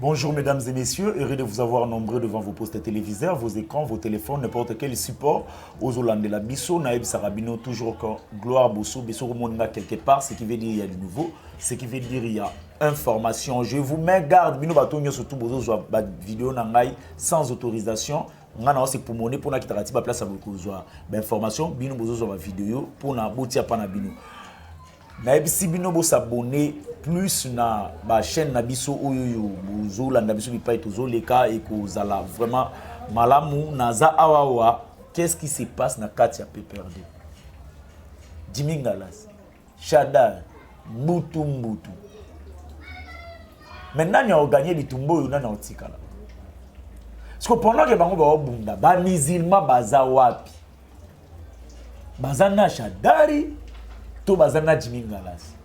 Bonjour mesdames et messieurs, heureux de vous avoir nombreux devant vos postes téléviseurs, vos écrans, vos téléphones, n'importe quel support. Aux Hollandais la Bisso, Naïb Sarabino, toujours quand Gloire Bosso, Bisso Monga quelque part, ce qui veut dire il y a du nouveau, ce qui veut dire il y a information. Je vous mets garde, Bino Batonio surtout Bozo, je vois vidéo Nangai sans autorisation. Ngana c'est pour monnaie pour na kitaraati ba place à beaucoup d'informations. Bino Bozo sur ma vidéo pour na botia pana Bino. Mais si bino bo s'abonner plus na ba chaîne na biso oyoyo bozo landa biso bipa etozo leka et kozala vraiment malamu naza awawa qu'est-ce qui se passe na Katia PPRD Jimmy Ngalas Shada Mbutu maintenant il a gagné bitumbo yo na otikala parce que pendant que bango ba bunda ba musulman baza wapi baza na Shadari to bazana Jimmy Ngalas.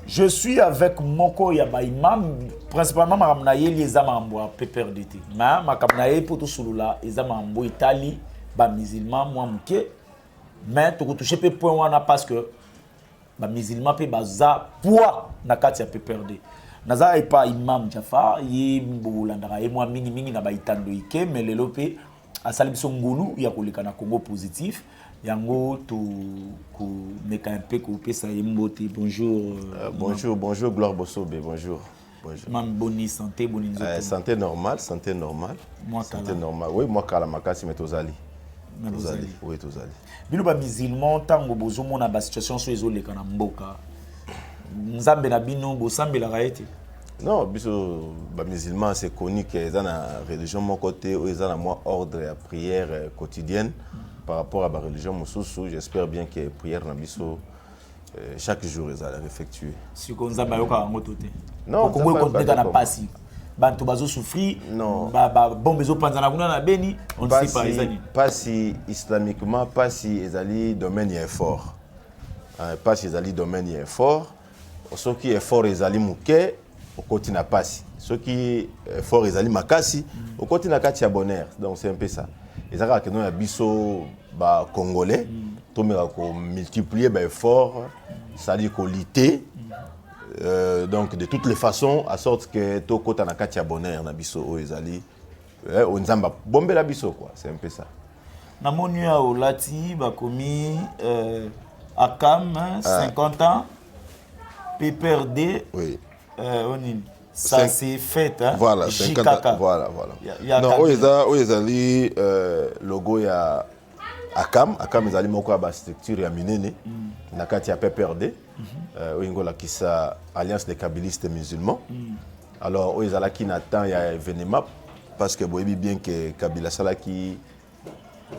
Je suis avec Moko Yaba Imam, principalement Maramnaye, les Amamboa, PPRD. Mais Makamnaye, pour tout celui-là, les Amamboa, Italie, les musulmans, moi, Mouké. Mais tu touches peu point wana parce que les musulmans peuvent baza poids na Katia PPRD. Naza et pas Imam Jafar, yi mbolandara et moi mingi na ba itando ike, mais le lopé à Salibso Ngulu, il y a koleka na Congo positif. Yango to ko meka un peu ko pesa yembote bonjour bonjour Gloire Bossobe bonjour mam boni santé santé normale moi santé normale oui moi kala makasi mais tozali oui tozali bino ba musulman tango bozo mona ba situation so ezoleka na mboka nzambe na bino bo sambela raete non biso ba musulman c'est connu que dans la religion mon côté ou dans la moi ordre à prière quotidienne. Par rapport à la religion Moussoussou, j'espère bien que prière Nabiso chaque jour ils allaient effectuer. Si on a bayoka ngotote. Non, on peut continuer na passi. Bantu bazo souffrir. Non. Bon bezo panzana kuna na beni, on ne sait pas ezali. Pas si islamiquement, pas si ezali domaine est fort. Pas si ezali domaine est fort. Ce qui est fort ezali muke, au continue na passi. Ce qui est fort ezali makasi, au continue na katia bonheur. Donc c'est un peu ça. Et ça que nous a biso ba congolais tout mais ko multiplier ba effort ça dit ko lutter donc de toutes les façons à sorte que to kota na katia bonheur na biso o ezali on nzamba bombe la biso quoi c'est un peu ça na monu ya olati ba komi akam 50 ans PPRD oui ça c'est fait hein voilà 50 voilà non ezali logo ya akam ezali moko ba structure ya minene na kati ya PPRD oingola kisa alliance des kabbalistes musulmans alors ezala ki na temps ya événement parce que boyebi bien que Kabila salaki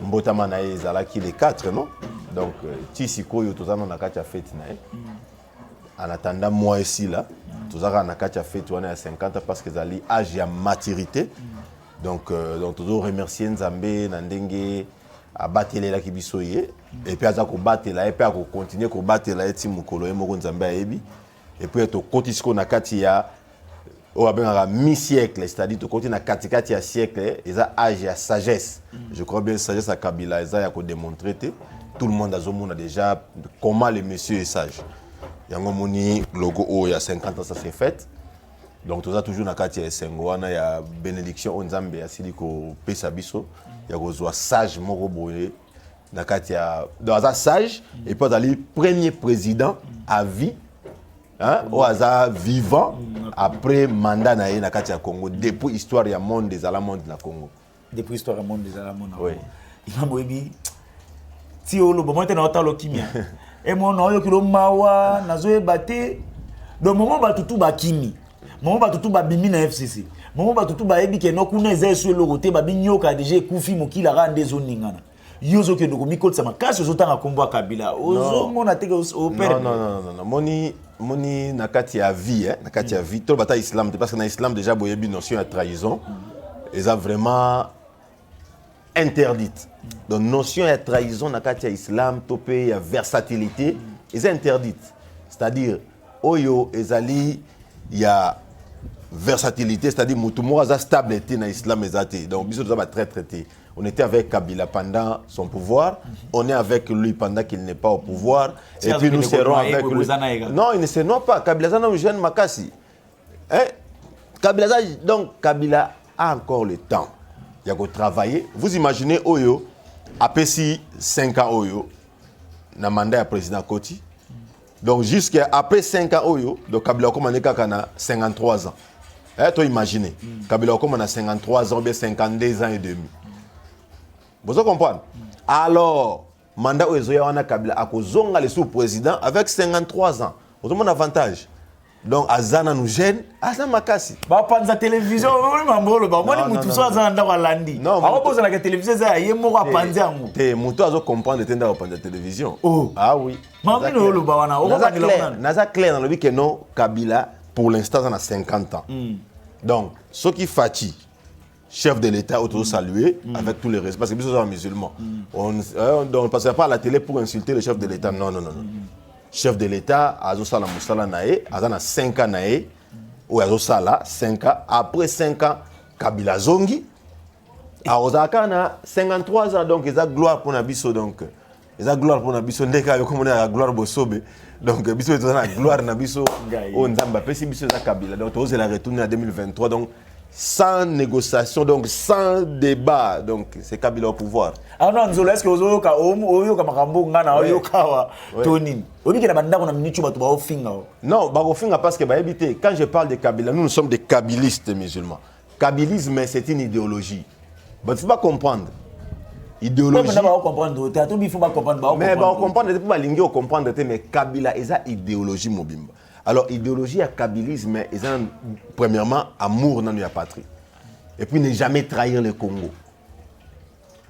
mbotama na ezala ki les 4 non donc tisikoyo tozana na kati ya fête na en attendant moi ici là tous na kati ya fête wana ya 50 parce que zali âge ya maturité donc toujours remercier Nzambe na ndenge abatelela ki biso ye et puis aza ko batela et puis ko continuer ko batela eti mukolo moko Nzambe ayebi et puis to kotisiko na kati ya o abenga mi-siècle c'est-à-dire to continue na kati ya siècle eza âge ya sagesse je crois bien sagesse à Kabila eza ya ko démontrer tout le monde a zomona déjà comment le monsieur est sage. Yango moni logo o ya 50 ans ça s'est fait. Donc tout ça toujours na kati ya sengo wana ya bénédiction onzambe ya siliko pesa biso ya kozwa sage moko boye na kati ya dans un sage et puis ali premier président à vie hein au hasard vivant après mandat na kati ya Congo depuis histoire ya monde des alamonde na Congo depuis histoire ya monde des alamonde oui il m'a dit ti olo bon moi te na otalo kimia et mon oyo kilo mawa nazo ebate do moment batutu bakimi moment batutu babimi na FCC moment batutu ba ebi ke no kuna ezesu elokote babinyoka déjà kufi mokila rande zoningana yozo ke ndoko mikotsa makasi ozotanga kombo Kabila ozo mona teke au père non moni na kati ya vie na kati ya vie to bata islam parce que na islam déjà boyebi notion ya trahison eza vraiment interdite. Donc notion de trahison dans le islam, topé ya versatilité, est interdite. C'est-à-dire oyo ezali ya versatilité, c'est-à-dire mutumo aza stabilité dans l'islam ezate. Donc biso doit très traité. On était avec Kabila pendant son pouvoir, on est avec lui pendant qu'il n'est pas au pouvoir et puis nous serons avec lui. Non, ils ne seront pas Kabila zana jeune makasi. Donc Kabila a encore le temps. Il y a travailler. Vous imaginez Oyo, après 5 ans Oyo, na mandat du président Koti. Donc jusqu'à après 5 ans Oyo, donc Kabila a 53 ans. Tu imagines, Kabila a 53 ans, bien 52 ans et demi. Vous comprenez? Alors, mandat Oyo Kabila a kozonga le sous-président avec 53 ans. Vous avez un avantage. Donc, Azana nous gêne, Azana Makasi. Bah, pas la télévision, moi, ni mutuso Azana ndawa landi. Non, on pose la télévision, ça y est, moi, panzi amu. Te mutu azo comprendre le tenda la télévision. Oh, ah oui. Mamie no lo bawana. Naza clair dans le but que non, Kabila, pour l'instant, on a 50 ans. Donc, ce qui fatigue, chef de l'État, auto saluer avec tous les respects, parce que nous sommes musulmans. On ne passe pas à la télé pour insulter le chef de l'État. Non. Chef de l'État, Azo Sala Moussala Nae, Azana 5 ans Nae, ou Azo Sala 5 ans. Après 5 ans, Kabila Zongi. Azaka na 53 ans, donc ils ont gloire pour Nabiso. Donc, ils ont gloire pour Nabiso. Ndeka, comme on a la gloire Bosobe. Donc, Biso est la gloire Nabiso. On Nzamba, Pessi Biso Kabila. Donc, on a retourné en 2023. Donc, sans négociation, donc sans débat, donc c'est Kabila au pouvoir. Ah non, est-ce que vous avez Makambo Ngana, Oyokawa, Tonin? Non, parce que quand je parle de Kabila, nous sommes des kabylistes musulmans. Kabylisme, c'est une idéologie. Il ne faut pas comprendre. Idéologie. Mais il faut pas comprendre. Mais comprendre, mais Kabila, est une idéologie mobimba. Alors, idéologie à kabylisme, c'est premièrement amour dans la patrie. Et puis ne jamais trahir le Congo.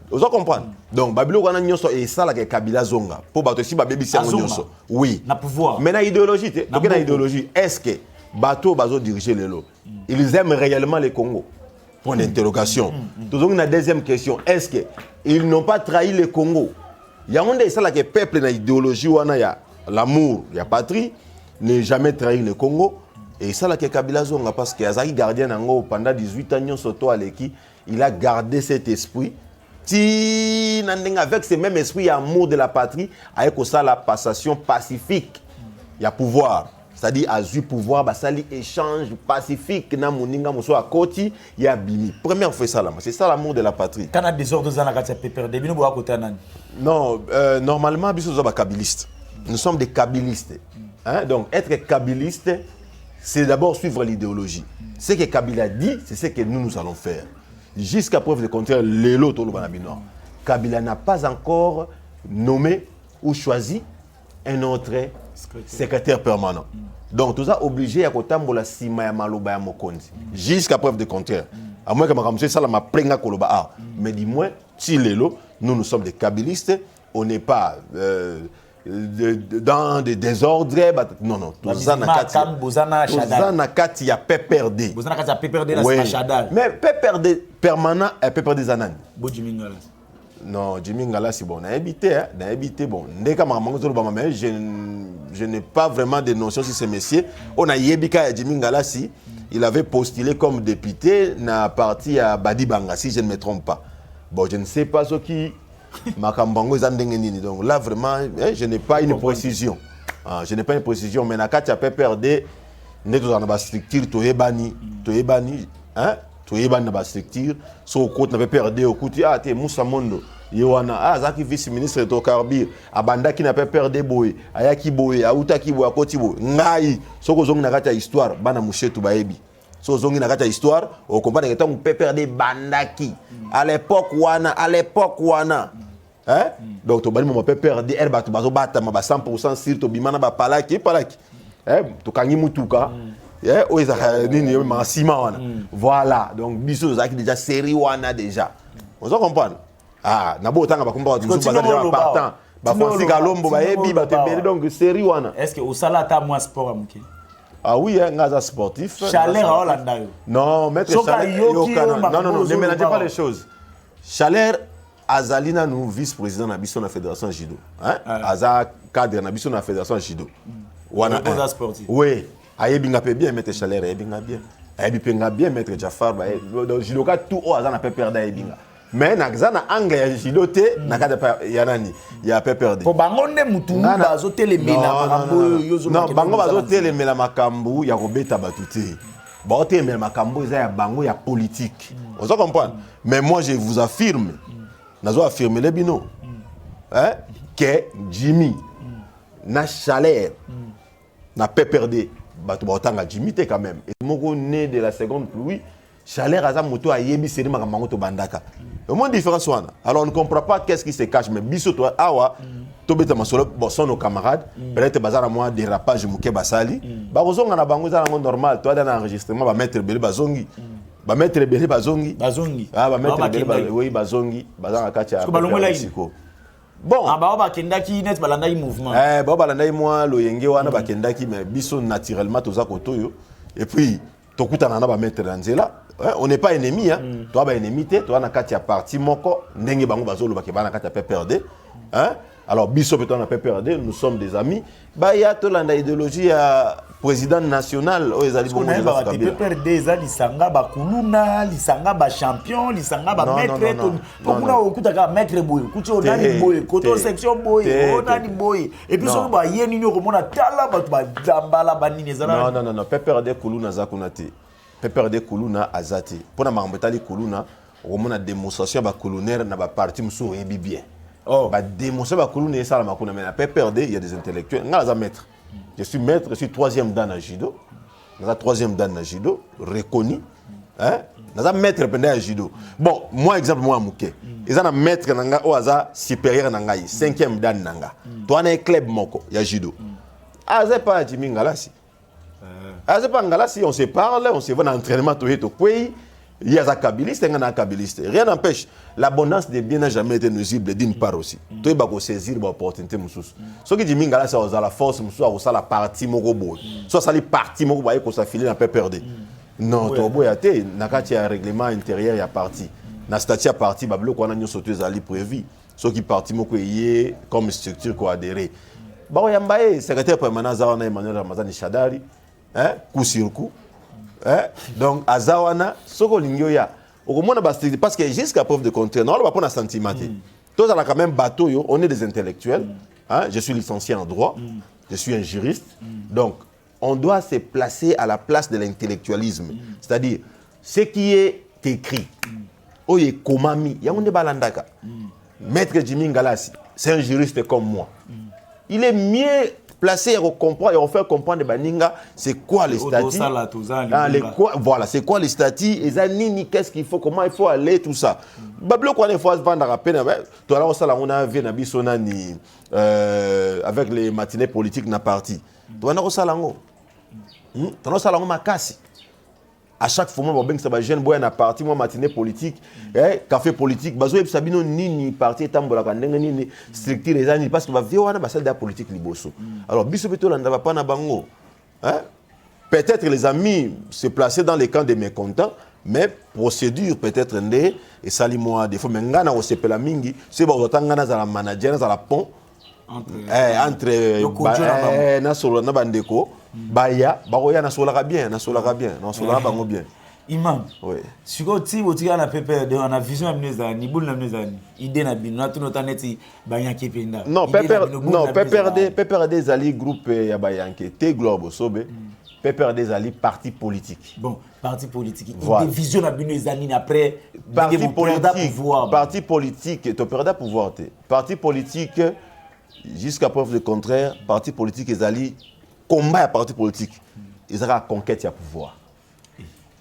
Vous comprenez? Donc, Babylone et ça, c'est Kabila Zonga. Pour battre si Babi c'est oui. Na pouvoir. Mais dans l'idéologie, est-ce que Bato Bazo diriger le lot? Ils aiment réellement le Congo? Point d'interrogation. Toujours une deuxième question. Est-ce qu'ils n'ont pas trahi le Congo? Il y a un des ça que peuple dans l'idéologie où il y a l'amour, il y a patrie. Ne jamais trahir le Congo. Et ça, là, que Kabila Zonga, parce qu'il a gardien pendant 18 ans, surtout à l'équipe, il a gardé cet esprit. Avec ce même esprit, amour de la patrie, avec ça, la passation pacifique. Il y a pouvoir. C'est-à-dire, à du pouvoir, ça échange pacifique. Il y a Bimi. Première fois, ça, c'est ça l'amour de la patrie. Quand on a des ordres, non, normalement, nous sommes des kabylistes. Nous sommes des kabylistes. Donc, être kabbyliste, c'est d'abord suivre l'idéologie. Ce que Kabila dit, c'est ce que nous allons faire. Jusqu'à preuve de contraire, Kabila n'a pas encore nommé ou choisi un autre secrétaire permanent. Donc, tout ça obligé à Kotambola Sima Maloba ya Mokonzi. Jusqu'à preuve de contraire. À moins que ma ça m'a prenga Koloba. Mais dis-moi, si nous sommes des kabbylistes, on n'est pas dans des désordres. Non. Tout ça n'a qu'à y a PPRD. Mais PPRD permanent et PPRD Zanan. Non, Jimmy Ngala, c'est bon. On a habité, bon. Je n'ai pas vraiment de notion sur ce monsieur. On a Yebika et Jimmy Ngala, si il avait postulé comme député, n'a parti à Badi Banga, si je ne me trompe pas. Bon, je ne sais pas ce qui. Donc là, vraiment, je n'ai pas une précision. Je n'ai pas une précision, mais quand tu as PPRD, nous avons une structure, tu es banni, na structure, so côté na PPRD au côté tu es Moussa Mondo, Yohana, Zaki vice-ministre de Tokarbir, Abanda qui n'a pas PPRD boy, Ayaki boy, Aouta qui boy, Akoti boy, Ngai, so ko zong na kata histoire, bana mouché tu baebi. So zongi na kata histoire, au combat de temps PPRD bandaki. À l'époque wana. Hein? Donc tu bani mo PPRD herba tu bazo bata ma 100% sur to bimana ba palaki. Hein? To kangi mutuka. O ezaka nini ma sima wana. Voilà. Donc biso zaki déjà série wana déjà. On se comprend. Ah, na bo tanga ba komba tu déjà partant. Ba Francis Kalombo ba yebi ba tebeli donc série wana. Est-ce que au salata moi sport amuki? Ah oui, un sportif. Chaleur à Hollande. Non, maître Chaleur. Non, ne mélangez pas les choses. Chaleur, Azalina, nous vice-président de la Fédération Judo. Aza cadre de la Fédération Judo. Un sportif. Oui. Aïebinga peut bien, maître Chaleur, Aïebinga bien. Aïebinga bien, maître Jafar. Donc, Judo, tout haut, Azana peut perdre Aïebinga. Mais Nazana Anga Judo, il y a pas perdu. Pour Bangonde Moutoumou, Bazote les Mela Makambo, non, Bango Bazote les Mela Makambo, il y a Robeta Batouté. Bon, mais makambo il y a bango il y a politique. On se comprend. Mais moi je vous affirme, nazo affirmer les bino, hein, que Jimmy na chaleur, na PPRD, bato batanga Jimmy te quand même. Et moko né de la seconde pluie, chaleur aza moto a yebi seri makambo to bandaka. Au moins différence wana. Alors on ne comprend pas qu'est-ce qui se cache, mais biso toi awa. Tobeta masolo sont nos camarades peut-être bazara moi dérapage muke basali ba kozonga na bango za normal toi dans enregistrement ba mettre belé bazongi ba mettre belé bazongi ah ba mettre belé oui bazongi bazanga kati ya bon ah ba kendaki net balanda yi mouvement ba balanda yi moi lo yenge wana ba kendaki mais biso naturellement toza kotoyo et puis tokutana na ba mettre nzela on n'est pas ennemi hein toi ba ennemi te toi na kati ya parti moko ndenge bango bazolo ba ke bana kati ya PPRD hein. Alors, Bissot peut on PPRD, nous sommes des amis. Bah, il y a toute l'idéologie à président national. Oh, ils allaient bon. PPRD, ils allaient lisanga ba kuluna, lisanga ba champion, lisanga ba maître. Pourquoi on écoute à maître boy, écoute on a ni boy, côté section boy, on a ni boy. Et puis on va y aller nous comment on a tala ba dambala ba ni nezala. Non, PPRD kuluna zakunati. PPRD kuluna azati. Pour na mambetali kuluna, on a démonstration ba colonel na ba parti muso yebi bien. Oh. Bah, démonstrer ma colonne et ça, mais la PPRD, il y a des intellectuels. Maître. Je suis maître, je suis troisième dan à judo. Troisième dan à judo, reconnu. Hein? Maître pendant à judo. Bon, moi, exemple, moi, Mouké. Ils ont un maître nanga au hasard supérieur nanga, cinquième dan nanga. Toi, on a un club moko, il y a judo. Ah, c'est pas Jimmy Ngalasi. Ah, c'est pas Ngalasi, on se parle, on se voit dans l'entraînement, tout est au pays. Il y a un kabiliste et un kabiliste. Rien n'empêche. L'abondance des biens n'a jamais été nuisible d'une part aussi. Tu vas saisir l'opportunité. Ce qui dit que c'est la force, c'est la partie mogobo. Soit c'est la partie mogobo qui s'affile dans PPRD. Non, tu as un règlement intérieur, il y a parti. Dans statut parti, il y a un sauté prévu. Ce qui parti mogobo comme structure qui a adhéré. Il y a un secrétaire permanent, Emmanuel Ramazani Chadari, coup sur coup. Donc, à Zawana, parce que jusqu'à preuve de contraire, on ne va pas sentiment. Tous on a quand même bateau, on est des intellectuels. Je suis licencié en droit, je suis un juriste. Donc, on doit se placer à la place de l'intellectualisme. C'est-à-dire, ce qui est écrit, Oye Komami, Yaounde Balandaka, Maître Jimmy Ngalasi, c'est un juriste comme moi. Il est mieux placé à comprendre et à faire comprendre de Baninga c'est quoi les statuts. Voilà, c'est quoi les statuts et zanini qu'est-ce qu'il faut, comment il faut aller, tout ça. Bablo quoi il faut se vendre à peine. Toi là on a vu Nabi Sonani avec les matinées politiques na parti. Toi on a salango. Toi on a salango makasi. À chaque fois, moi, je suis jeune, je parti, moi, matinée politique, café politique, je suis sabino ni parti, tambola, ni structure les années, parce que je vais voir la politique liboso. Alors, bisobeto là, ne va pas na bango. Peut-être les amis se placer dans les camps des mécontents, mais procédure peut-être ndé et sali moi des fois mais ngana o sepela mingi, c'est bon ngana za la manager za la pont entre na solo na bandeko. Baya, baroya na solaka bien, na bango bien. Imam. Oui. Si vous avez la PPRD, on a vision amnésia, ni boule amnésia, idée na bin, na tout notre neti bayanke penda. Non, PPRD zali groupe ya bayanke, te globe sobe. PPRD zali parti politique. Bon, parti politique. Voilà. Vision amnésia ni après parti politique. Parti politique, tu perds pouvoir te. Parti politique jusqu'à preuve de contraire, parti politique zali combat à parti politique, ils ont la conquête du pouvoir.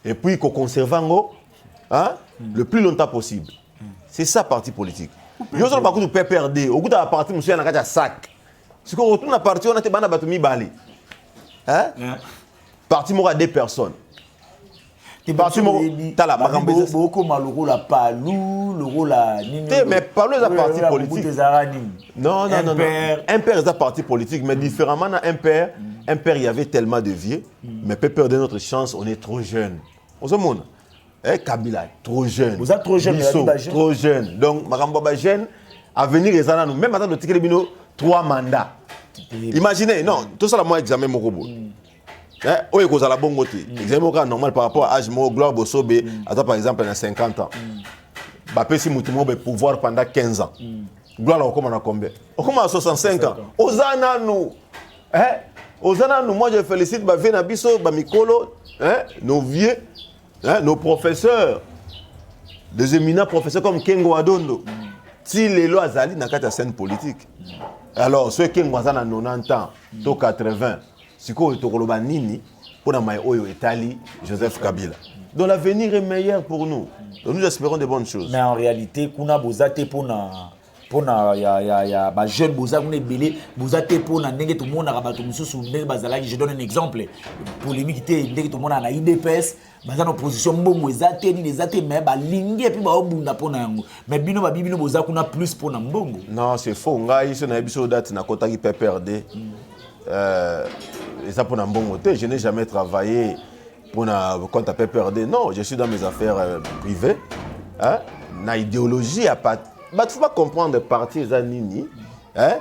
Et puis qu'on conserve le plus longtemps possible. C'est ça parti politique. Nous avons beaucoup de PPRD, au bout de la partie, nous sommes dans un sac. Si on retourne à la partie, on a été battu balé. Parti mora deux personnes. Parti mora tala beaucoup malheureux la palou, le rôle la mais Palou est un parti politique. Non. Un père est un parti politique, mais différemment d'un père, il y avait tellement de vieux, mais peut perdre notre chance, on est trop jeune. On se montre. Kabila, trop jeune. Vous êtes trop jeune, trop jeune. Donc, Maramba jeune, à venir les années, même maintenant, le Bino, 3 mandats. Imaginez, non, tout ça, moi, examen mon robot. Oui, cause à la bonne côté. Examen normal par rapport à l'âge, Gloire Bosobe, attends par exemple, il a 50 ans. Bapé si Moutoumou peut pouvoir pendant 15 ans. Gloire, on commence à combien? On commence à 65 ans. Aux années, nous. Moi, je félicite Venabiso, Mikolo, nos vieux, nos professeurs, des éminents professeurs comme Kengo Adondo. Si les lois Azali n'a qu'à scène politique. Alors, ceux qui ont 90 ans, 80, si vous avez Nini, pour Oyo Italie, Joseph Kabila. Donc l'avenir est meilleur pour nous. Donc nous espérons de bonnes choses. Mais en réalité, kuna bozate pona ya ba jeune boza kuna belé bozate pona ndenge tout monde rabato mususu ndenge bazalaki. Je donne un exemple. Polémique était ndenge tout monde na IDPS, baza en opposition mbongo ezate ni ezate mais ba lingi et puis ba obunda pona yango. Mais bino ba bibino boza kuna plus pona mbongo. Non, c'est faux. Ngai so na biso date na kota ki PPRD. Et ça pour mbongo te, je n'ai jamais travaillé pour un compte à PPRD. Non, je suis dans mes affaires privées. Hein? Na idéologie à pas. Il ne faut pas comprendre parti Zanini. Hein?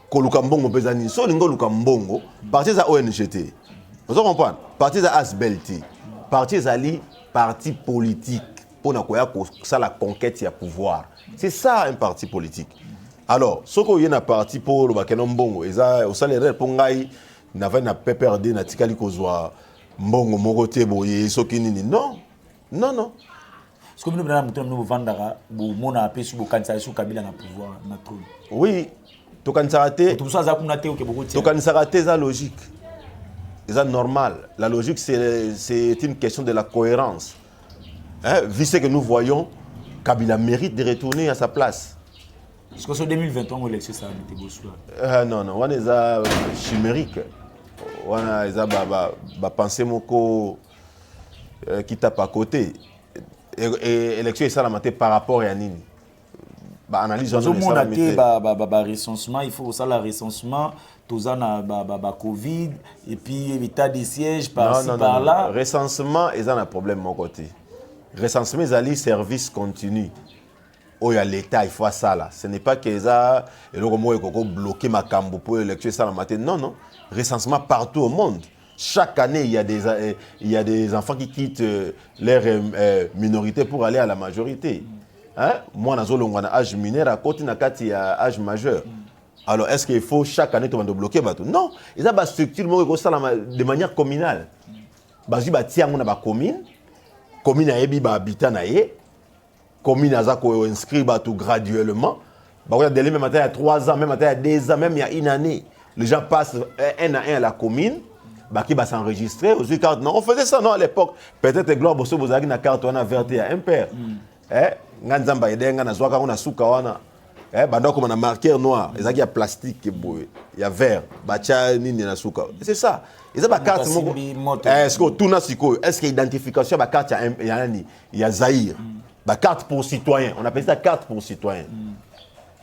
Koluka mbongo bezani. So lingo luka mbongo. Parti za ONGT. Vous comprenez? Parti za Asbelti. Parti zali parti politique. Pour ça la conquête du pouvoir. C'est ça un parti politique. Alors, ce qu'il y a un parti pour le bakeno mbongo, et ça, au salaire pour ngai. N'avait na PPRD na tikali kozwa mbongo mogote boye sokinini non est-ce que nous avons nous vendara bo mona apesu bo kanisa sou Kabila na pouvoir na trône oui to kanisa te to ça za kuna te o ke bogote to kanisa te za logique c'est normal la logique c'est une question de la cohérence hein vu ce que nous voyons Kabila mérite de retourner à sa place. Est-ce que c'est 2021 l'élection ça a été beau non on est à chimérique. On a pensé moko qui tape à côté et l'élection est ça la maté par rapport à nini analyse on a ba recensement il faut ça la recensement tous en Covid et puis l'état des sièges par-ci par-là recensement ils ont un problème mon côté recensement ils allaient service continu. Oh, il y a l'État, il faut ça là. Ce n'est pas que ça, et le moment où bloqué ma cambo pour l'élection ça la matin. Non. Recensement partout au monde. Chaque année, il y a des enfants qui quittent leur minorité pour aller à la majorité. Hein? Moi, je suis âge mineur, à côté, il y a âge majeur. Alors, est-ce qu'il faut chaque année de bloquer? Non. Il y a une structure de manière communale. Il y a une commune, commune a été habitant. Commune a inscrit graduellement. Même matin, il y a 3 ans, même matin, il y a 2 ans, même il y a 1 année. Les gens passent 1 à 1 à la commune, qui va s'enregistrer. On faisait ça non, à l'époque. Peut-être que Gloire Bosso, vous avez une carte verte à un père. Nganzamba Edenga, Nazwaka, on a Soukawana. On a marqueur noir. Il y a plastique, il y a vert. C'est ça. Il y a une carte. Est-ce que tout est-ce qu'il y a identification de la carte? Il y a Zahir. Carte pour citoyen, on appelle ça carte pour citoyen.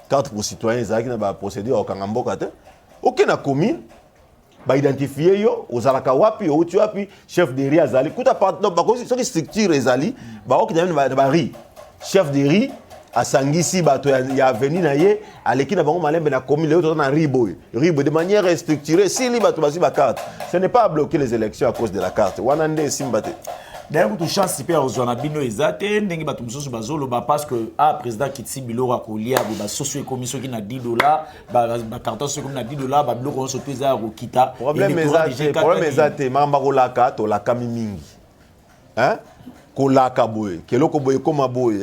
Carte pour citoyen, c'est un procédure au Kangamboka. Aucune commune va identifier aux Alakawapi, aux Tuapi, chef de riz Azali. Quand on a structure Azali, chef de riz à Sangisi, il y a venu à l'équipe de la commune, de manière structurée. Si il y a carte, ce n'est pas bloquer les élections à cause de la carte. D'ailleurs, tu chances si aux Zonabino ezate, n'engi batum sosu bazolo parce que président Kitsi Bilora kolia ba socio-économique qui na $10, ba carton socio na $10, ba biloko so pesa ko kita. Problème ezate, mamba ko laka to laka mingi. Hein? Ko laka boy, keloko boy koma boy.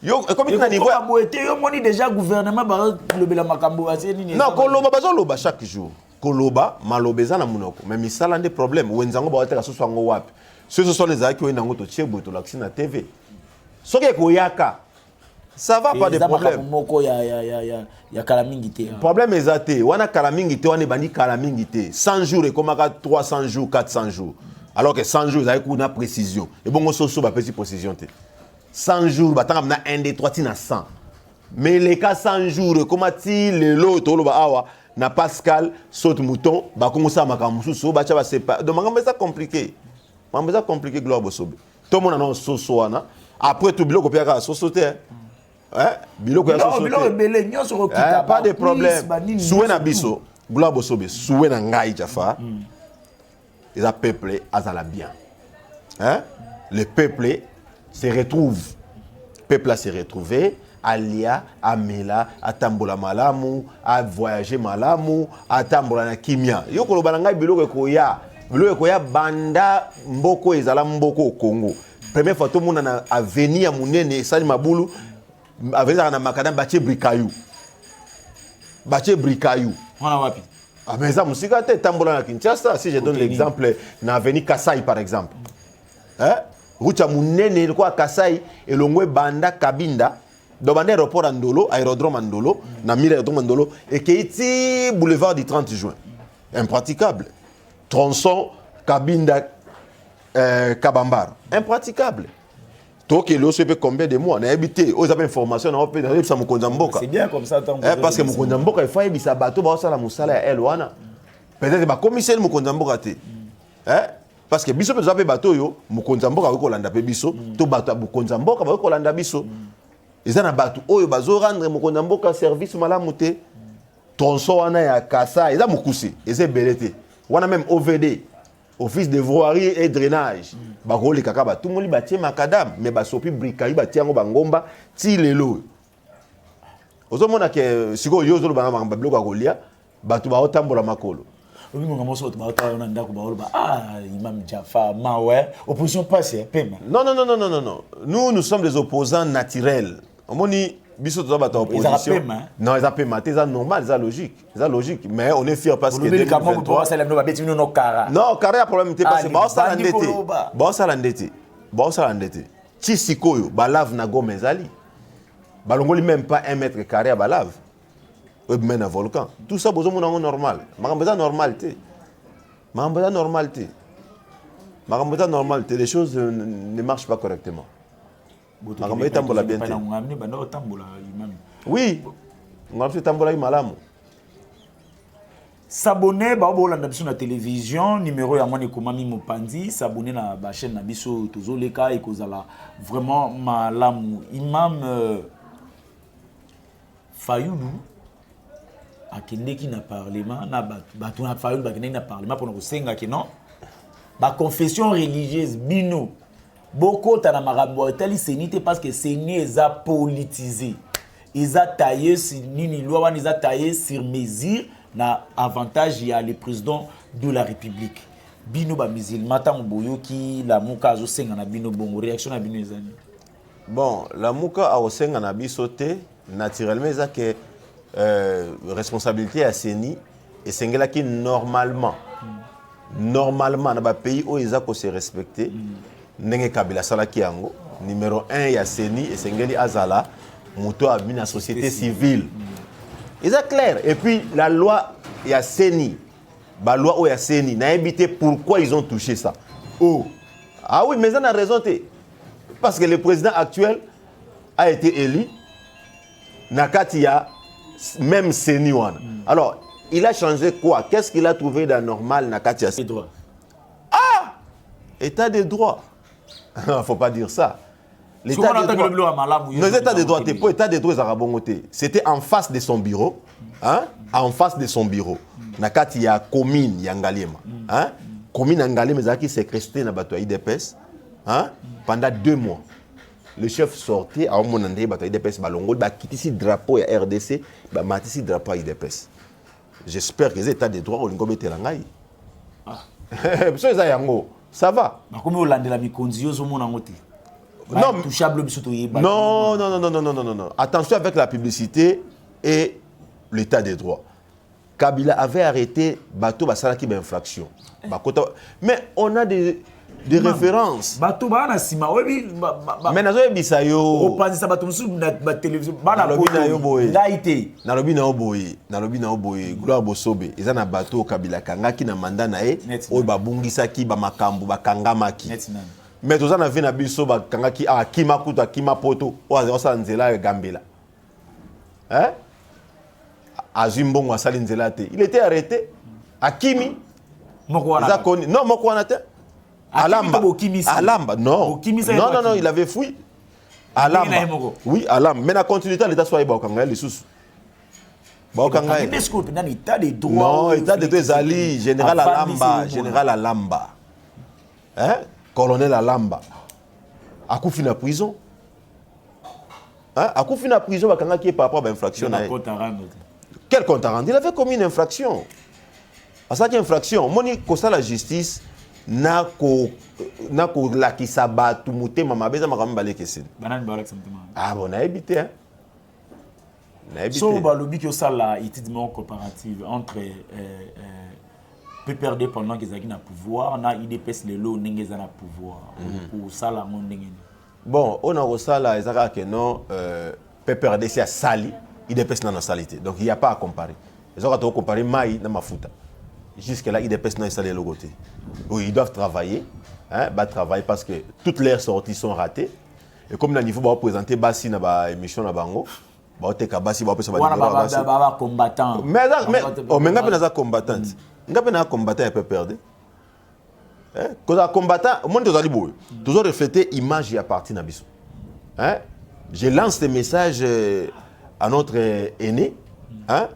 Yo comme il na niveau boy te yo moni déjà gouvernement ba lobela makambo aseni ni. Non, ko loba bazolo chaque jour. Ko loba malobeza na munoko. Mais misala ndé problème, wenzango ba wateka soso ngo wapi. Ce sont les gens qui ont été tchébou to l'accès na TV. Ce qui est koyaka. Ça va pas de problème. Il y a kalamingité. Problème exacté. On a kalamingité, on est bandi kalamingité. 100 jours et comme 300 jours, 400 jours. Alors que 100 jours, avec une précision. Et bon, on se ba petite précision. 100 jours, bah tant na 1 2 3 tina 100. Mais les cas 100 jours, comment ti le lot lo ba awa na Pascal saute mouton, bah comment ça makamusu so ba cha c'est pas. Donc c'est compliqué. C'est compliqué, Gloire Bosso. Tout le monde a un soso. Après tout, Bilo Kopia a sosoté. Bilo Kopia a sosoté. Pas de problème. Souven Abisso, Gloire Bosso, Souven Ngai Jaffa, ils ont peuplé à bien. Le peuple se retrouve. Le peuple s'est retrouvé alia, amela, atambola malamu, a voyager malamu, atambola na kimia. Yo koloba na ngai biloko koya banda mboko ezala mboko au Congo. Première fois tout le monde a avenir à Mounene, Sali Mabulu, avenir à Makadam, Baché Brikayou. Baché Brikayou. On a wapi. Ah, mais ça, Moussika, t'es tambola na Kinshasa. Si je donne l'exemple, na avenir Kasai par exemple. Hein? Route à Mounene, le quoi Kasai, et l'ongwe Banda Kabinda, dans un aéroport Andolo, aérodrome Andolo, na mille aérodrome Andolo, et qui est boulevard du 30 juin. Impraticable. Tronçon Kabinda. Kabambar, impraticable. Toi qui l'as fait combien de mois, on a habité, on a des informations, on a fait des C'est bien comme ça, parce que Mukondamboka, il faut que ça bateau, ça la moussala elwana. Peut-être que commissaire Mukondamboka te. Parce que biso peut bateau yo, Mukondamboka ko landa pe biso, to bateau Mukondamboka ba ko landa biso. Ils en bateau oyo bazo rendre Mukondamboka service malamu te. Tronçon wana ya kasa, ils a mukusi, ils est belete. On a même OVD. Office de voirie et drainage. Bakoli kakaba tout le monde batie makadam mais basopi brikayi batiango bangomba ti lelo. Ozomona ke siko yozo banga babloko akolia batu ba otambola makolo. Obi ngo moso to ba otala na ndako ba oloba Imam Jaffa mawe opposition passe pema. Non. Nous sommes des opposants naturels. Omoni biso to ba opposition. Non, ils appellent c'est normal, c'est logique. Mais on est fiers parce que non, carré a problème parce que bon ça l'endetté. Chisikoyo balave na gomezali. Balongoli même pas 1 mètre carré à balave. Ou même un volcan. Tout ça besoin mon normal. Marambeza normalité. Les choses ne marchent pas correctement. Oui, on a fait tambola malamu. S'abonner ba bolanda biso na télévision numéro ya mwana Komami Mopanzi, s'abonner na ba chaîne na biso tozoleka et kozala vraiment malamu. Imam Fayoulou akendeki na parlement na batu na Fayoulou bakendeki na parlement pour ko senga ke non ba confession religieuse bino beaucoup tana makambo tali sénité parce que séné eza politisé. Ils a taillé sur nini loi wana ils a taillé sur mesure na avantage ya le président de la République. Bino ba musulman tango boyo ki la muka azo senga na bino bongo réaction na bino ezani. Bon, la muka a senga na biso te naturellement eza que responsabilité à séni et sengela ki normalement na ba pays où ils a ko se respecter. Ndenge Kabila salaki yango numéro 1 ya Seni et Sengeli Azala moto a la société civile. C'est clair. Et puis la loi ya Seni, la loi ya Seni n'a évité pourquoi ils ont touché ça. Oh. Ah oui, mais ça a raison. Parce que le président actuel a été élu nakati ya même Seni wana. Alors, il a changé quoi? Qu'est-ce qu'il a trouvé d'anormal nakati ya Seni? État de droit. Il ne faut pas dire ça. L'état de droit, c'était en face de son bureau. Hein? En face de son bureau. Nakati ya commune Yangalema. Hein? Commune Yangalema qui s'est resté dans la IDPS pendant 2 mois. Le chef sortait à mon IDPS Balongo, il a quitté le drapeau à RDC, il a quitté le drapeau à IDPS. J'espère que les états de droit ont été langay. Ça va. Non, attention avec la publicité et l'état des droits. Kabila avait arrêté Bato Basalaki d'infraction. Mais on a des références. Bato Bana Sima, oui, mais nazo bisayo. O panzi sabato musu na télévision. Bana laité. Nalobi na oboye. Gloire Bosobe. Ezana Bato Kabila kangaki na mandat na e. O babungisaki ba makambu bakangamaki. Mais tous en avez na biso ba kangaki akima kuta akima poto. O azosa nzela Gambela. Hein? Azimbongo asali nzela te. Il était arrêté. Akimi. Mokwana. Non, Mokwana te. Alamba. Non, il avait fui. Alamba. Oui, Alamba. Mais la continuité, l'État soit Baokanga, les sous. Baokanga. État de droit. Non, État de droit, Ali, général Alamba. Hein? Colonel Alamba. A Koufi na prison. À coup fin de prison, qui est par rapport à l'infraction. Quel compte à rendre? Il avait commis une infraction. À cette infraction, moi, je la justice, n'a ko la qui s'abat tout muté, maman, beza makam balé kessine. Ah bon, on a évité, hein. So, le but que ça là, étudiant comparative entre PPRD pendant qu'ils ont le pouvoir, na IDPS les lots n'engagent le pouvoir. Pour ça là, mon n'engagent. Bon, on a ça là, ils ont que non, PPRD c'est à sali, IDPS n'a pas salité. Donc il n'y a pas à comparer. Ils ont comparer Maï na Mafuta. Jusque là, IDPS n'a pas salé le côté. Oui, ils doivent travailler, hein, travailler parce que toutes leurs sorties sont ratées. Et comme le niveau va présenter Bassi na ba émission na bango. Bah te kabasi ba pesa ba combattant. Mais oh mais ngapena za combattant. Ngapena combattant un peu perdu. Hein? Quand un combattant, moi tu as boy. Toujours refléter image à partir na biso. Hein? Je lance des messages à notre aîné, hein?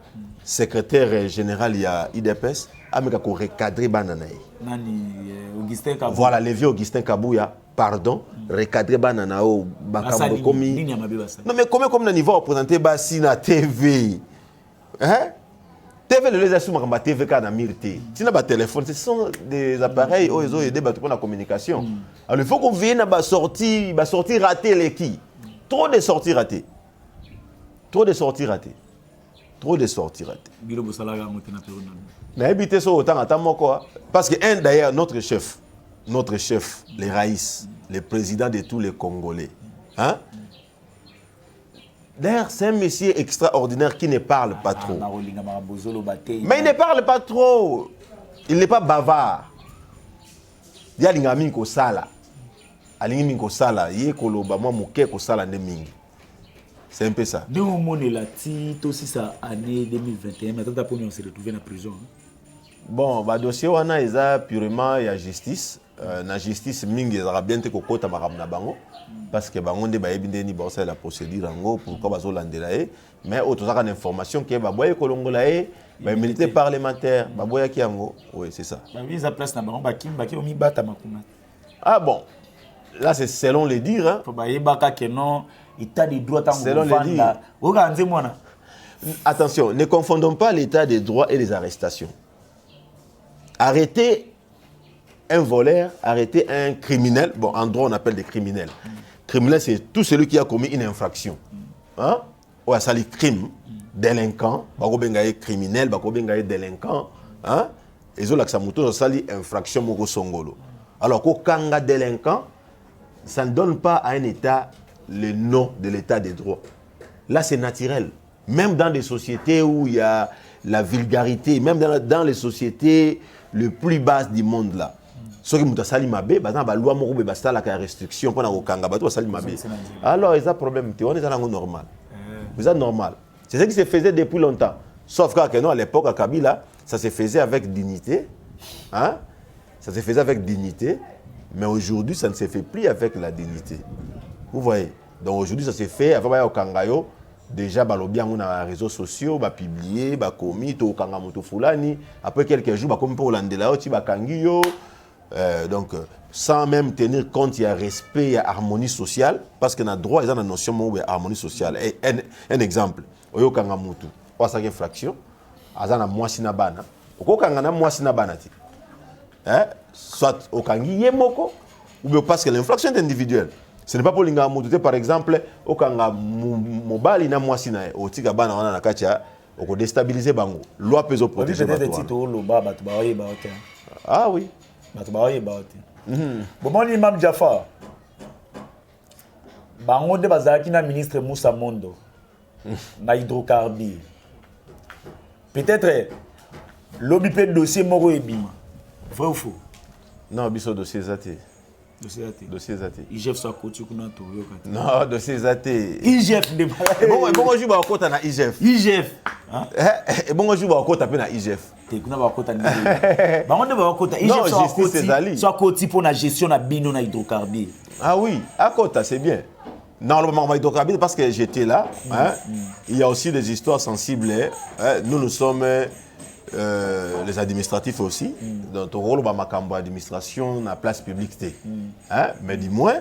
Secrétaire général il y a IDPS, ameka ko recadrer bananaï. Nani Augustin Kabouya. Voilà, le vieux Augustin Kabouya. Pardon, recadrer banana au bakambo komi. Non mais comment comme le niveau représenté basi na TV. Hein? TV le les assume comme TV kana mirte. Si na ba téléphone, ce sont des appareils où ils ont aidé pour la communication. Alors il faut qu'on vienne à ba sortie ratée les qui. Trop de sorties ratées. Trop de sorties ratées. Trop de sorties ratées. Mais habiter ça autant attends quoi. Parce que d'ailleurs notre chef, les Raïs, le président de tous les Congolais. Hein? D'ailleurs, c'est un monsieur extraordinaire qui ne parle pas trop. Mais il ne parle pas trop. Il n'est pas bavard. Il y a l'ingami ko sala. Alingami ko sala. Il y a koloba moi muke ko sala nemingi. C'est un peu ça. Nous on est là, aussi ça année 2021. Maintenant pour nous on s'est retrouvé en prison. Bon, le dossier wana est purement la justice. La justice mingi ezara bien te kokota makamna bango parce que bango nde bayebi ndeni bosa la procédure ngo pourquoi bazolandela mais autozaka une information que baboye kolongola ba militaire parlementaire baboya ki yango. Oui, c'est ça. Ba mise à place na bango baki omi bata makuna. Ah bon. Là c'est selon les dires hein. Faut bayebaka que non état de droit tango selon les dires. Okanze mwana. Attention, ne confondons pas l'état des droits et les arrestations. Arrêtez un voleur, arrêter un criminel. Bon, en droit, on appelle des criminels. Criminel, c'est tout celui qui a commis une infraction. Hein? Ou a sali crime, délinquant, bako bengaye criminel, bako bengaye délinquant. Hein? Et zo laksa muto sali infraction moko songolo. Alors, ko kanga délinquant, ça ne donne pas à un État le nom de l'État des droits. Là, c'est naturel. Même dans des sociétés où il y a la vulgarité, même dans les sociétés les plus basses du monde là. Ceux qui ont sali mabé, la loi moko be basta la restriction pour na kokanga bato sali mabé. Alors ils ont problème, on est dans le normal. Vous êtes normal. C'est ce qui se faisait depuis longtemps. Sauf que non, à l'époque à Kabila, ça se faisait avec dignité, hein? Ça se faisait avec dignité, mais aujourd'hui ça ne se fait plus avec la dignité. Vous voyez. Donc aujourd'hui ça se fait avec au kangayo. Déjà, balobi on a les réseaux sociaux, ba publier, ba commis, to kanga moto fulani. Après quelques jours, ba comme pour landela oti ba kangiyo. Donc, sans même tenir compte, il y a respect, il y a harmonie sociale, parce que dans le droit, il y a une notion de harmonie sociale. Et un exemple, oyo kanga mutu, ou sa infraction, azana mwasi na bana, oko kanga na mwasi na bana ti. Soit au kangi yemoko, ou bien parce que l'infraction est individuelle. Ce n'est pas pour l'inga mutu, par exemple, au kanga mobali na mwasi na o tika bana wana na kacha, oko déstabiliser bango. Loi peut protéger bango. Ah oui. Bon, l'imam Jafar. Bango de bazaki na ministre Moussa Mondo. Na hydrocarbures. Peut-être lobby pe dossier moko ebima. Vrai ou faux? Non, biso dossier zate. Dossier zate. IGF soit côté kuna to yo kati. Non, dossier zate. IGF de bon jour ba kota na IGF. IGF. Hein? Bon jour ba kota pe na IGF. Kuna ba kota ni. Bango de ba kota IGF soit côté pour la gestion na bino na hydrocarbures. Ah oui, à kota c'est bien. Normalement hydrocarbures parce que j'étais là, hein. Il y a aussi des histoires sensibles. Hein. Nous sommes les administratifs aussi. Dans ton rôle, ma cambo administration, la place publique. Hein? Mais du moins,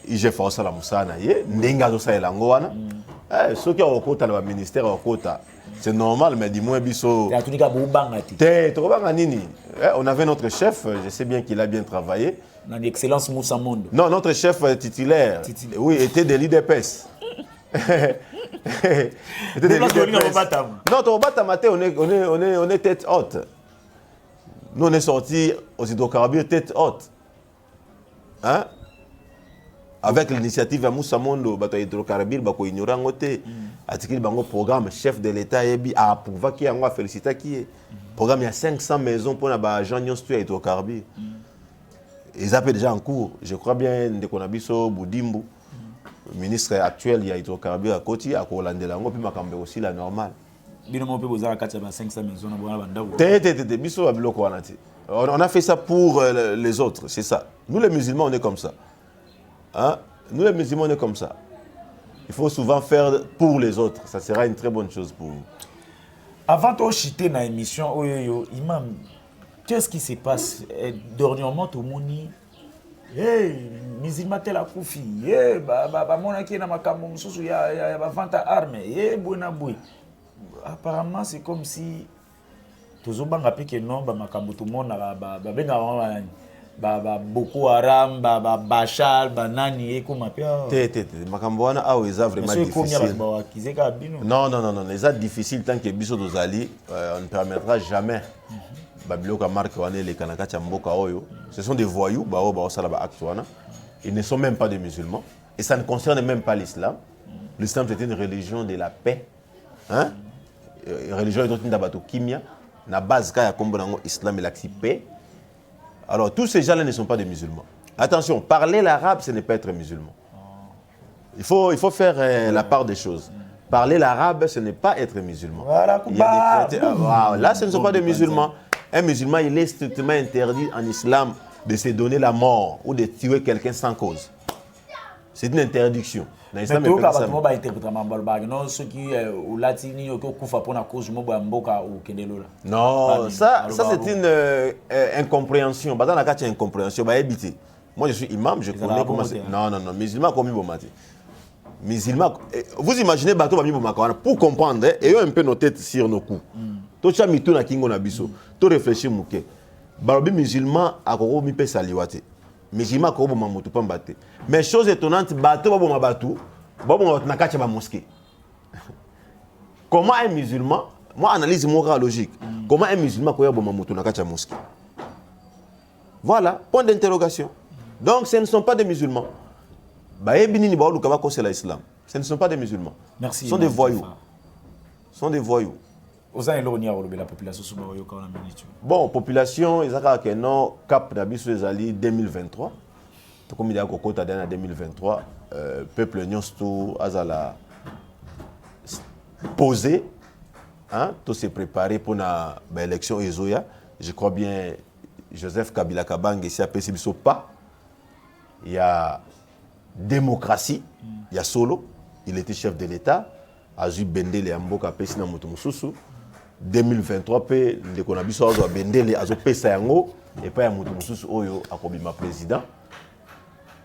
ije force la musana ye ndenga zo sa elango wana ceux qui ont kota le ministère au kota c'est normal mais dis-moi biso on avait notre chef, je sais bien qu'il a bien travaillé. Dans l'excellence Moussa Mondo. Non, notre chef titulaire. Oui, était de l'IDPS. Non, on est tête haute. Nous, on est sortis aux hydrocarbures tête haute. Hein? Avec l'initiative de Moussa Mondo, bato hydrocarbures, bako ignorant ngote. Atikili bango programme chef de l'État yebi a approuvé qui a félicité qui est. Programme il y a 500 maisons pour les agents de hydrocarbures. Ils appellent déjà en cours. Je crois bien de Konabiso Boudimbo, le ministre actuel il y a hydrocarbures à côté à Kolandela, on peut m'accorder aussi la normale. On a fait ça pour les autres, c'est ça. Nous les musulmans on est comme ça. Hein? Nous les musulmans on est comme ça. Il faut souvent faire pour les autres. Ça sera une très bonne chose pour nous. Avant de chiter dans l'émission, Imam, qu'est-ce qui se passe dernièrement tout le monde dit hey, musulman tel a koufi, hey, mon qui est dans ma caméra, il y a vente à armes, hey, buena boy. Apparemment, c'est comme si tout le monde a dit que non, ma caméra tout le monde Boko Haram, Bachar, Banani, et comment Makamboana a vraiment difficile. Non, les actes difficiles tant que Biso Dozali, on ne permettra jamais. Ce sont des voyous, ils ne sont même pas des musulmans. Et ça ne concerne même pas l'islam. L'islam c'est une religion de la paix. Hein? Une religion de kimia. La base de l'islam est la paix. Alors, tous ces gens-là ne sont pas des musulmans. Attention, parler l'arabe, ce n'est pas être musulman. Il faut faire la part des choses. Parler l'arabe, ce n'est pas être musulman. Là, ce ne sont pas des musulmans. Un musulman, il est strictement interdit en islam de se donner la mort ou de tuer quelqu'un sans cause. C'est une interdiction. Non, ça c'est une incompréhension. Moi je suis imam, je connais comment c'est. Non, musulman comme musulman. Vous imaginez pour comprendre, ayons un peu nos têtes sur nos coups. Tout ça mitou na kingo na biso. Tout réfléchir mouké. Balobi musulman akoko mi pe saliwate. Musulman ko boma mutu pambate. Mais chose étonnante, bato boma batu, boma na kacha ba mosquée. Comment un musulman, moi analyse morale logique. Comment un musulman ko boma mutu na kacha mosquée? Voilà, point d'interrogation. Donc ce ne sont pas des musulmans. Baebini ni baolu kabako c'est l'islam. Ce ne sont pas des musulmans. Merci. Ce sont des voyous. Ce sont des voyous. La population bon, population, ils ont que non cap d'Abisso Ezali 2023. Comme il y a Kokota dans 2023, peuple Nyon tout azala posé, hein, tout s'est préparé pour l'élection Ezoya. Je crois bien Joseph Kabila Kabang ici à Pessibiso pas. Il y a démocratie, il y a solo, il était chef de l'État. Azu Bendele Amboka Pessina Mutumussusu. 2023 pe ndeko na biso azo Bendele azo pesa yango et pas ya Mutumussusu oyo akobima président.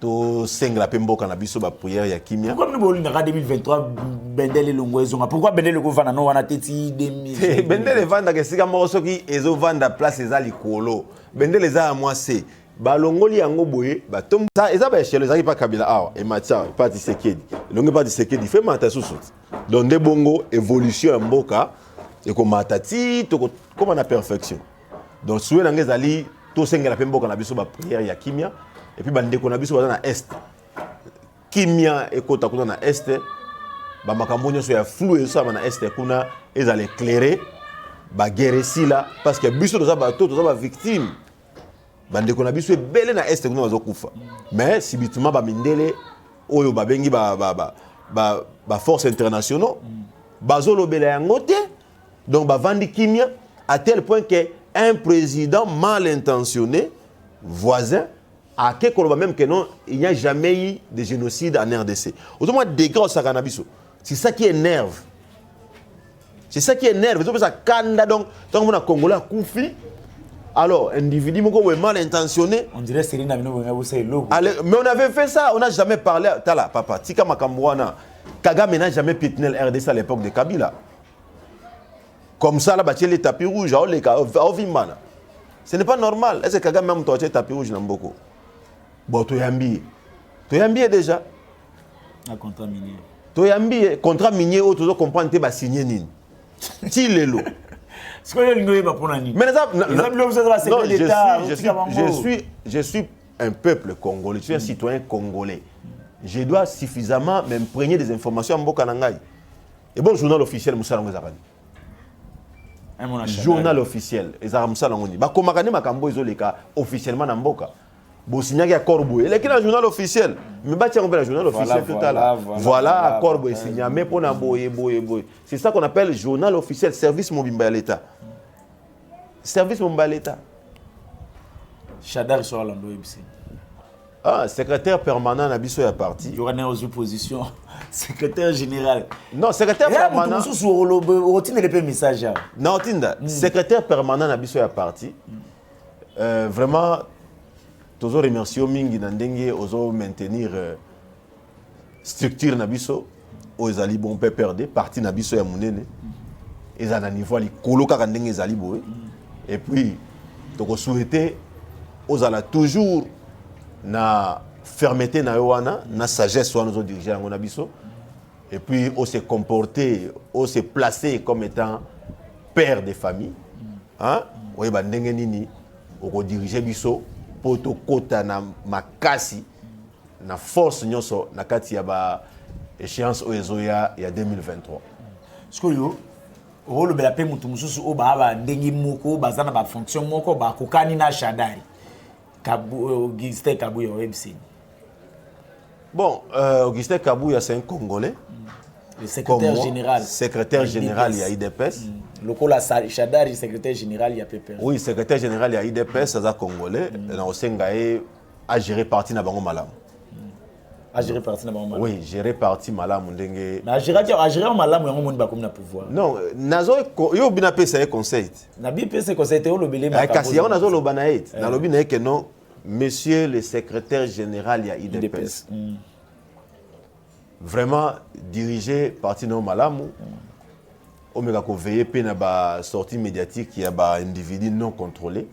To sengla pe mboka na biso ba prière ya kimia. Pourquoi nous bolina 2023 Bendele longwezo? Pourquoi Bendele ko vanda no wana teti 2000? Bendele vanda ke sika moko soki ezo vanda place ezali kolo. Bendele za moi c'est balongoli yango boye batom ça eza ba échelle ezaki pa Kabila awa et Matia pas Tshisekedi. Longue pas Tshisekedi fait mata susu. Donc des bongo évolution ya mboka et comme matati to comme na perfection. Donc soué na ngezali to sengela pe mboka na biso ba prière ya kimia et puis bandeko na biso baza na est. Kimia ekota kuna na est ba makambo nyonso ya flou et ça na est kuna ezali éclairer ba guerre si là parce que biso toza ba victime. Bandeko na biso ebele na est kuna bazokufa. Mais sibitement ba mindele oyo ba bengi ba force internationaux bazolo bela yango te donc ba vandi kimia à tel point que un président mal intentionné voisin a quelque même que non il n'y a jamais eu de génocide en RDC. Autrement degré au Sakanabiso. C'est ça qui énerve. C'est ça qui énerve. Donc ça kanda donc tant qu'on a Congolais koufi Alors, individu mal intentionné. On dirait Céline Amino, mais on avait fait ça, on n'a jamais parlé. Tala, papa, Tika Makambouana, Kagame n'a jamais piétiné le RDC à l'époque de Kabila. Comme ça, là, les tapis rouges, ce n'est pas normal. Est-ce que Kagame même toi, tapis rouge dans beaucoup? Bon, tu es habillé. Tu es habillé déjà. Un contrat minier. Tu es habillé. Contrat minier, tu dois comprendre que tu vas signer Nini. Si les lots. Je suis un peuple congolais, je suis un citoyen congolais. Je dois suffisamment m'imprégner des informations en Bokanangaï. Et bon, journal officiel, Moussa Langozarani. Journal officiel, Ezara Moussa Langoni. Bah, comme Makane Makambo, Izoleka, officiellement en Boka. Bon, signal à Corbeau. Il est un journal officiel. Mais bah, tiens, on fait le journal officiel tout à l'heure. Voilà, Corbeau est signé. Mais pour Boye. C'est ça qu'on appelle journal officiel, service Mobimba à l'État. Service Mobimba à l'État. Chadar sur l'Ando MC. Ah, secrétaire permanent Nabiso est parti. Il y aura une opposition. Secrétaire général. Non, secrétaire permanent. Non, Tinda. Secrétaire permanent Nabiso est parti. Vraiment. Toujours remercier Mingi Nandenge, oso maintenir structure Nabiso, ozali bon PPRD, parti Nabiso ya munene, ezana niveau li koloka kandenge ezali boé. Et puis, toko souhaiter ozala toujours na fermeté na yoana, na sagesse wana zo diriger ngo Nabiso. Et puis, on se comporter, on se placer comme étant père de famille. Hein? Oye bandenge nini, oko diriger biso. Poto kota na makasi na force nyonso na kati ya ba échéance oezoya ya 2023. Skoyo rolo bela pe mutu mususu o ba ndengi moko bazana ba fonction moko ba kokani na Shadari. Augustin Kabouya MC. Bon, Augustin Kabouya c'est un Congolais. Le secrétaire général. Secrétaire général il y a IDPS. Lokola Shadari, secrétaire général, il y a PPR. Oui, secrétaire général, il y a IDPS, ça Congolais. Et on s'est à gérer parti na bango malam. À gérer parti na bango malam. Oui, gérer parti malam ndenge. Mais à gérer malam, on a comme na pouvoir. Non, nazo yo bina pesa e conseil. Na bi pesa conseil te o lobele ma. Kasi on nazo lobana et. Na lobina que non, monsieur le secrétaire général, il y a IDPS. Vraiment diriger parti na malam. On a veillé à la sortie médiatique qui a un individu non contrôlé.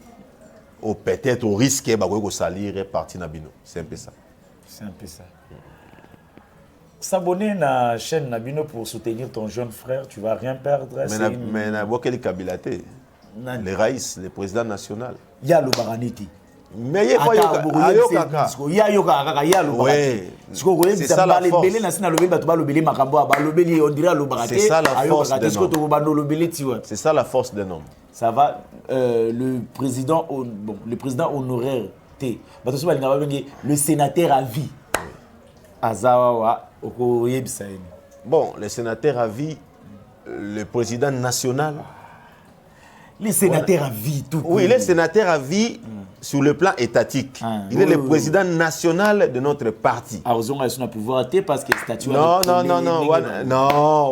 Ou peut-être au risque de salir parti Nabino. C'est un peu ça. C'est un peu ça. S'abonner à la chaîne Nabino pour soutenir ton jeune frère, tu ne vas rien perdre. Mais il y a quel Kabilate? Les Raïs, le président national. Il y a le Baraniti. Mais il y a quoi? Il y a c'est ça la force. C'est ça la force d'un homme. Ça va, le président honoraire, le sénateur à vie. Bon, le sénateur à vie, le président national. Les sénateurs à vie, tout. Oui, il est sénateur à vie sur le plan étatique. Il est le président national de notre parti. Non,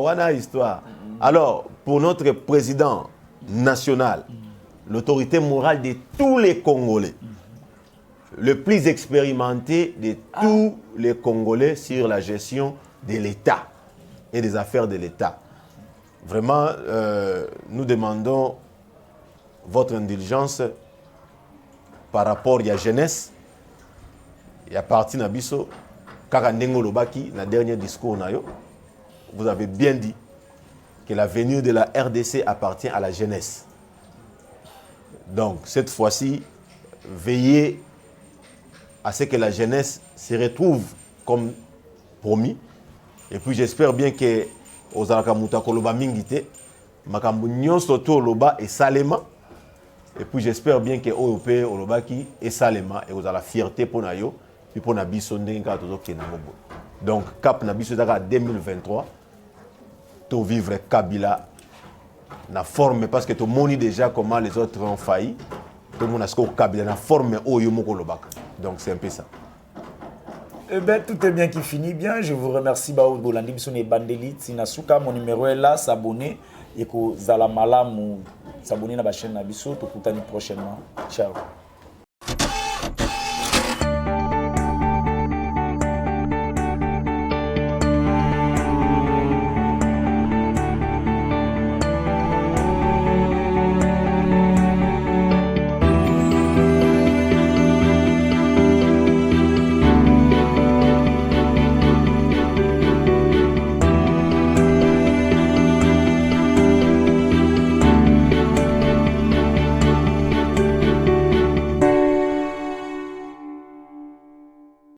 on a histoire. Alors, pour notre président national, l'autorité morale de tous les Congolais, le plus expérimenté de tous les Congolais sur la gestion de l'État et des affaires de l'État. Vraiment, nous demandons votre indulgence par rapport à la jeunesse. Il y a parti Nabiso, Karandengo Lobaki, dans le dernier discours, vous avez bien dit que l'avenir de la RDC appartient à la jeunesse. Donc, cette fois-ci, veillez à ce que la jeunesse se retrouve comme promis. Et puis, j'espère bien que aux Alakamuta Koloba Mingite, Makambu Soto Loba et Salema. Et puis j'espère bien que OOP Olobaki et Salema et vous avez la fierté pour Nayo puis pour Nabiso Ndenga Kenamobo. Donc Cap Nabiso Daga 2023 to vivre Kabila na forme parce que tout le monde déjà comment les autres ont failli. Tout le monde a ce Kabila na forme Oyomoko Lobaka. Donc c'est un peu ça. Eh bien, tout est bien qui finit bien. Je vous remercie. Bolandi Bisone Bandelit, Sinasuka, mon numéro est là. S'abonner et que Zalamala s'abonner à la chaîne Nabiso, tout prochainement. Ciao.